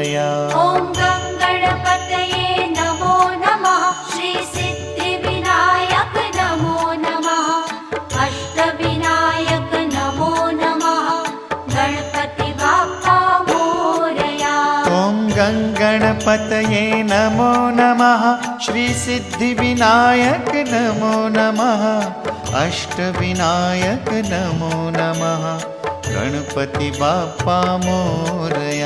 मोरया। ॐ गणपतये नमो नमः। श्री सिद्धिविनायक नमो नमः। अष्टविनायक नमो नमः। गणपति बाप्पा मोरया। ॐ गणपतये नमो नमः। श्री सिद्धिविनायक नमो नमः। अष्टविनायक नमो नमः। गणपति बाप्पा मोरया।